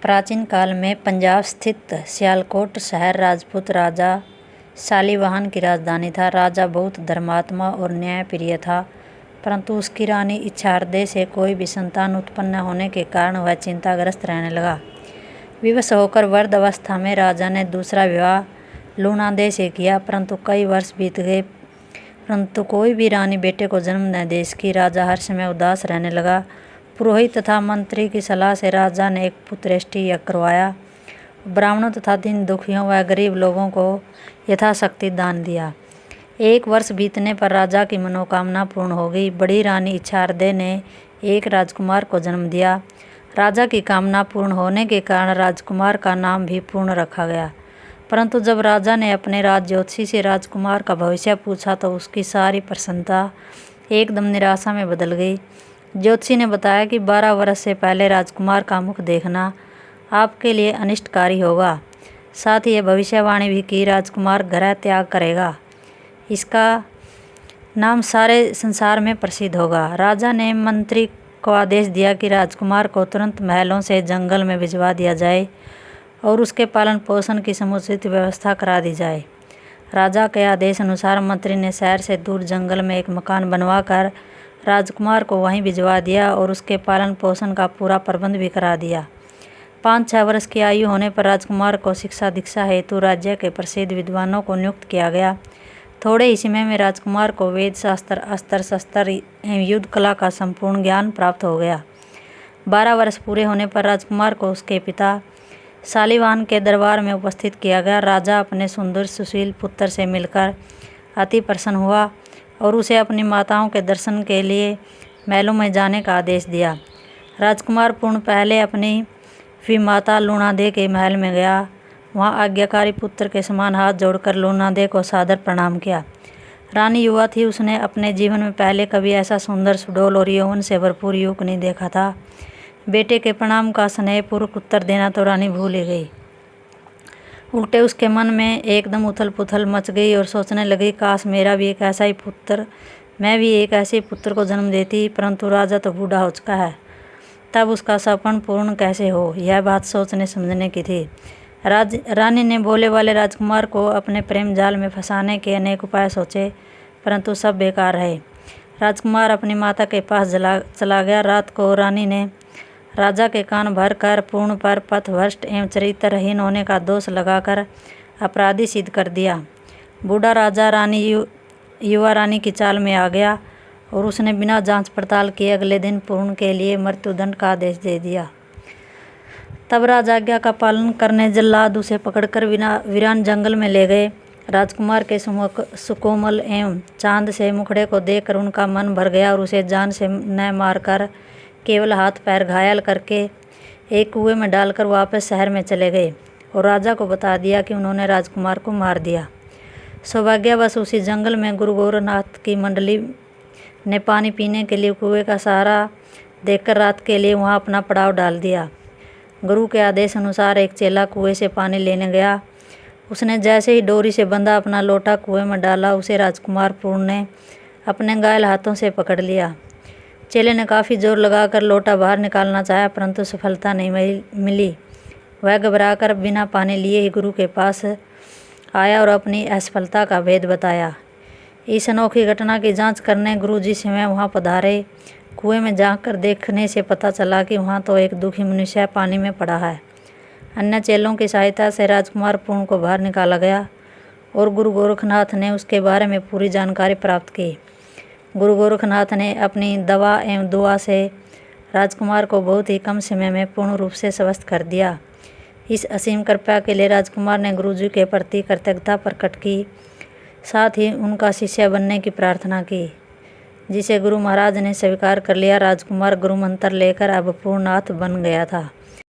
प्राचीन काल में पंजाब स्थित सियालकोट शहर राजपूत राजा शालिवाहन की राजधानी था। राजा बहुत धर्मात्मा और न्यायप्रिय था, परंतु उसकी रानी इच्छाहृदय से कोई भी संतान उत्पन्न न होने के कारण वह चिंताग्रस्त रहने लगा। विवश होकर वृद्ध अवस्था में राजा ने दूसरा विवाह लूणादे से किया, परंतु कई वर्ष बीत गए, परंतु कोई भी रानी बेटे को जन्म न दे सकी। राजा हर समय उदास रहने लगा। पुरोहित तथा मंत्री की सलाह से राजा ने एक पुत्रेष्टि यज्ञ करवाया। ब्राह्मणों तथा दीन दुखियों व गरीब लोगों को यथाशक्ति दान दिया। 1 वर्ष बीतने पर राजा की मनोकामना पूर्ण हो गई। बड़ी रानी इच्छाहृदय ने एक राजकुमार को जन्म दिया। राजा की कामना पूर्ण होने के कारण राजकुमार का नाम भी पूर्ण रखा गया। परंतु जब राजा ने अपने राज ज्योतिषी से राजकुमार का भविष्य पूछा तो उसकी सारी प्रसन्नता एकदम निराशा में बदल गई। ज्योतिषी ने बताया कि 12 वर्ष से पहले राजकुमार का मुख देखना आपके लिए अनिष्टकारी होगा। साथ ही यह भविष्यवाणी भी की राजकुमार गृह त्याग करेगा, इसका नाम सारे संसार में प्रसिद्ध होगा। राजा ने मंत्री को आदेश दिया कि राजकुमार को तुरंत महलों से जंगल में भिजवा दिया जाए और उसके पालन पोषण की समुचित व्यवस्था करा दी जाए। राजा के आदेश अनुसार मंत्री ने शहर से दूर जंगल में एक मकान बनवाकर राजकुमार को वहीं भिजवा दिया और उसके पालन पोषण का पूरा प्रबंध भी करा दिया। 5-6 वर्ष की आयु होने पर राजकुमार को शिक्षा दीक्षा हेतु राज्य के प्रसिद्ध विद्वानों को नियुक्त किया गया। थोड़े ही समय में राजकुमार को वेद शास्त्र, अस्त्र शस्त्र एवं युद्ध कला का संपूर्ण ज्ञान प्राप्त हो गया। 12 वर्ष पूरे होने पर राजकुमार को उसके पिता शालिवाहन के दरबार में उपस्थित किया गया। राजा अपने सुंदर सुशील पुत्र से मिलकर अति प्रसन्न हुआ और उसे अपनी माताओं के दर्शन के लिए महलों में जाने का आदेश दिया। राजकुमार पूर्ण पहले अपनी माता लूणादे के महल में गया। वहाँ आज्ञाकारी पुत्र के समान हाथ जोड़कर लूणादे को सादर प्रणाम किया। रानी युवा थी, उसने अपने जीवन में पहले कभी ऐसा सुंदर सुडौल और यौवन से भरपूर युवक नहीं देखा था। बेटे के प्रणाम का स्नेहपूर्वक उत्तर देना तो रानी भूल ही गई। उल्टे उसके मन में एकदम उथल पुथल मच गई और सोचने लगी, काश मेरा भी एक ऐसा ही पुत्र, मैं भी एक ऐसे पुत्र को जन्म देती, परंतु राजा तो बूढ़ा हो चुका है, तब उसका सपन पूर्ण कैसे हो। यह बात सोचने समझने की थी। रानी ने भोले वाले राजकुमार को अपने प्रेम जाल में फंसाने के अनेक उपाय सोचे, परंतु सब बेकार रहे। राजकुमार अपनी माता के पास चला गया। रात को रानी ने राजा के कान भर कर पूर्ण पर पथभ्रष्ट एवं चरित्रहीन होने का दोष लगाकर अपराधी सिद्ध कर दिया। बूढ़ा राजा युवा रानी की चाल में आ गया और उसने बिना जांच पड़ताल किए अगले दिन पूर्ण के लिए मृत्युदंड का आदेश दे दिया। तब राजा आज्ञा का पालन करने जल्लाद उसे पकड़कर वीरान जंगल में ले गए। राजकुमार के सुकोमल एवं चांद से मुखड़े को देखकर उनका मन भर गया और उसे जान से न मारकर केवल हाथ पैर घायल करके एक कुएं में डालकर वापस शहर में चले गए और राजा को बता दिया कि उन्होंने राजकुमार को मार दिया। सौभाग्यवश उसी जंगल में गुरु गोरखनाथ की मंडली ने पानी पीने के लिए कुएं का सहारा देखकर रात के लिए वहां अपना पड़ाव डाल दिया। गुरु के आदेश अनुसार एक चेला कुएं से पानी लेने गया। उसने जैसे ही डोरी से बंधा अपना लोटा कुएं में डाला, उसे राजकुमार पूर्ण ने अपने घायल हाथों से पकड़ लिया। चेले ने काफ़ी जोर लगाकर लोटा बाहर निकालना चाहा, परंतु सफलता नहीं मिली। वह घबराकर बिना पानी लिए ही गुरु के पास आया और अपनी असफलता का भेद बताया। इस अनोखी घटना की जांच करने गुरुजी स्वयं वहां पधारे। कुएं में जाकर देखने से पता चला कि वहां तो एक दुखी मनुष्य पानी में पड़ा है। अन्य चेलों की सहायता से राजकुमार पूर्ण को बाहर निकाला गया और गुरु गोरखनाथ ने उसके बारे में पूरी जानकारी प्राप्त की। गुरु गोरखनाथ ने अपनी दवा एवं दुआ से राजकुमार को बहुत ही कम समय में पूर्ण रूप से स्वस्थ कर दिया। इस असीम कृपा के लिए राजकुमार ने गुरुजी के प्रति कृतज्ञता प्रकट की, साथ ही उनका शिष्य बनने की प्रार्थना की, जिसे गुरु महाराज ने स्वीकार कर लिया। राजकुमार गुरु मंत्र लेकर अब पूर्णार्थ बन गया था।